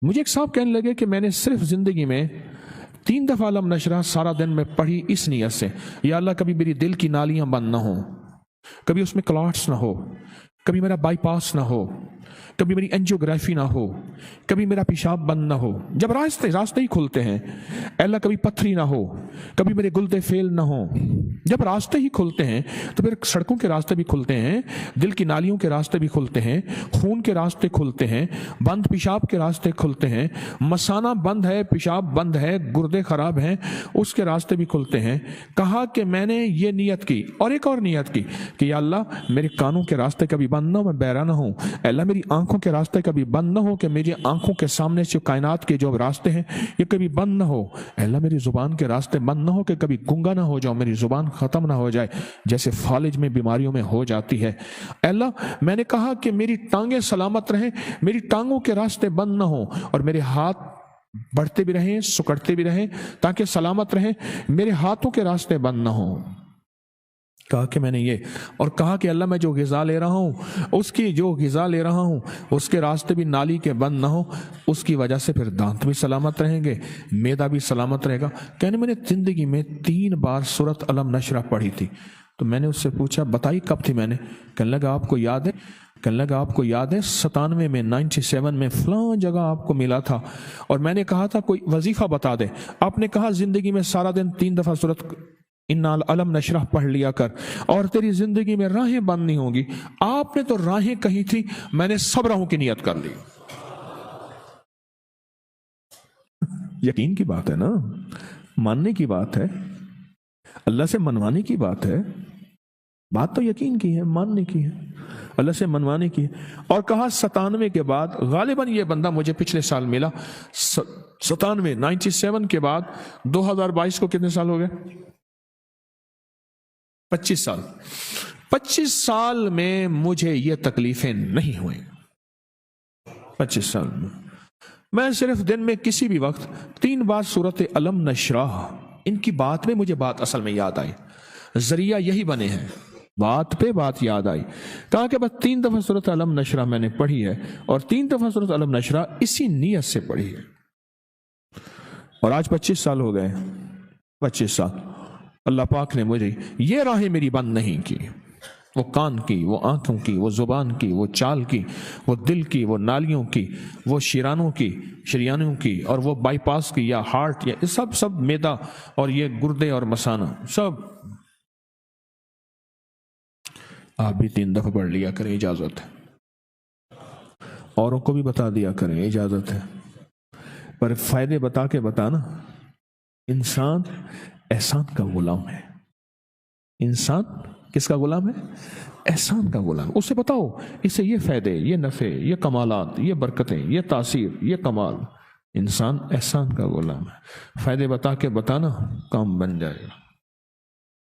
مجھے ایک صاحب کہنے لگے کہ میں نے صرف زندگی میں 3 دفعہ علم نشرہ سارا دن میں پڑھی اس نیت سے، یا اللہ کبھی میری دل کی نالیاں بند نہ ہوں، کبھی اس میں کلاٹس نہ ہو، کبھی میرا بائی پاس نہ ہو، کبھی میری انجیوگرافی نہ ہو، کبھی میرا پیشاب بند نہ ہو، جب راستے ہی کھلتے ہیں، اللہ کبھی پتھری نہ ہو، کبھی میرے گلدے فیل نہ ہوں، جب راستے ہی کھلتے ہیں تو پھر سڑکوں کے راستے بھی کھلتے ہیں، دل کی نالیوں کے راستے بھی کھلتے ہیں، خون کے راستے کھلتے ہیں، بند پیشاب کے راستے کھلتے ہیں، مثانہ بند ہے، پیشاب بند ہے، گردے خراب ہیں، اس کے راستے بھی کھلتے ہیں۔ کہا کہ میں نے یہ نیت کی اور ایک اور نیت کی کہ یا اللہ میرے کانوں کے راستے کبھی بند نہ ہو، میں بہرا نہ ہوں، اللہ میری آنکھوں کے راستے کبھی بند نہ ہو کہ میری آنکھوں کے سامنے سے کائنات کے جو راستے ہیں یہ کبھی بند نہ ہو، اللہ میری زبان کے راستے بند نہ ہو کہ کبھی گنگا نہ ہو جاؤ، میری زبان ختم نہ ہو جائے جیسے فالج میں بیماریوں میں ہو جاتی ہے۔ اللہ میں نے کہا کہ میری ٹانگیں سلامت رہیں، میری ٹانگوں کے راستے بند نہ ہوں، اور میرے ہاتھ بڑھتے بھی رہیں، سکڑتے بھی رہیں تاکہ سلامت رہیں، میرے ہاتھوں کے راستے بند نہ ہوں۔ کہا کہ میں نے یہ، اور کہا کہ اللہ میں جو غذا لے رہا ہوں اس کے راستے بھی نالی کے بند نہ ہو، اس کی وجہ سے پھر دانت بھی سلامت رہیں گے، معدہ بھی سلامت رہے گا۔ کہنے میں نے زندگی میں 3 بار سورۃ علم نشرہ پڑھی تھی۔ تو میں نے اس سے پوچھا بتائی کب تھی؟ میں نے کہنے لگا آپ کو یاد ہے؟ کہنے لگا آپ کو یاد ہے 97 میں 97 میں فلاں جگہ آپ کو ملا تھا، اور میں نے کہا تھا کوئی وظیفہ بتا دے، آپ نے کہا زندگی میں سارا دن 3 دفعہ سورۃ علم نشرہ پڑھ لیا کر اور تیری زندگی میں راہیں بند نہیں ہوں گی۔ آپ نے تو راہیں کہی تھی، میں نے سب راہوں کی نیت کر لی۔ یقین کی بات ہے نا، ماننے کی بات ہے، اللہ سے منوانے کی بات ہے، بات تو یقین کی ہے، ماننے کی ہے، اللہ سے منوانے کی ہے۔ اور کہا 97 کے بعد غالباً یہ بندہ مجھے پچھلے سال ملا، 97 کے بعد 2022 کو کتنے سال ہو گئے؟ 25 سال میں مجھے یہ تکلیفیں نہیں ہوئیں۔ 25 سال میں صرف دن میں کسی بھی وقت 3 بار سورۃ علم نشرہ، ان کی بات میں مجھے بات اصل میں یاد آئی، ذریعہ یہی بنے ہیں، بات پہ بات یاد آئی۔ کہا کہ بس 3 دفعہ سورۃ علم نشرہ میں نے پڑھی ہے، اور 3 دفعہ سورۃ علم نشرہ اسی نیت سے پڑھی ہے، اور آج 25 سال ہو گئے۔ 25 سال اللہ پاک نے مجھے یہ راہیں میری بند نہیں کی، وہ کان کی، وہ آنکھوں کی، وہ زبان کی، وہ چال کی، وہ دل کی، وہ نالیوں کی، وہ شریانوں کی، اور وہ بائی پاس کی یا ہارٹ، یا سب میدا اور یہ گردے اور مثانہ سب۔ آپ بھی 3 دفعہ پڑھ لیا کریں، اجازت ہے، اوروں کو بھی بتا دیا کریں، اجازت ہے، پر فائدے بتا کے بتانا۔ انسان احسان کا غلام ہے، انسان کس کا غلام ہے؟ احسان کا غلام۔ اسے بتاؤ اس سے یہ فائدے، یہ نفع، یہ کمالات، یہ برکتیں، یہ تاثیر، یہ کمال۔ انسان احسان کا غلام ہے، فائدے بتا کے بتانا، کام بن جائے گا۔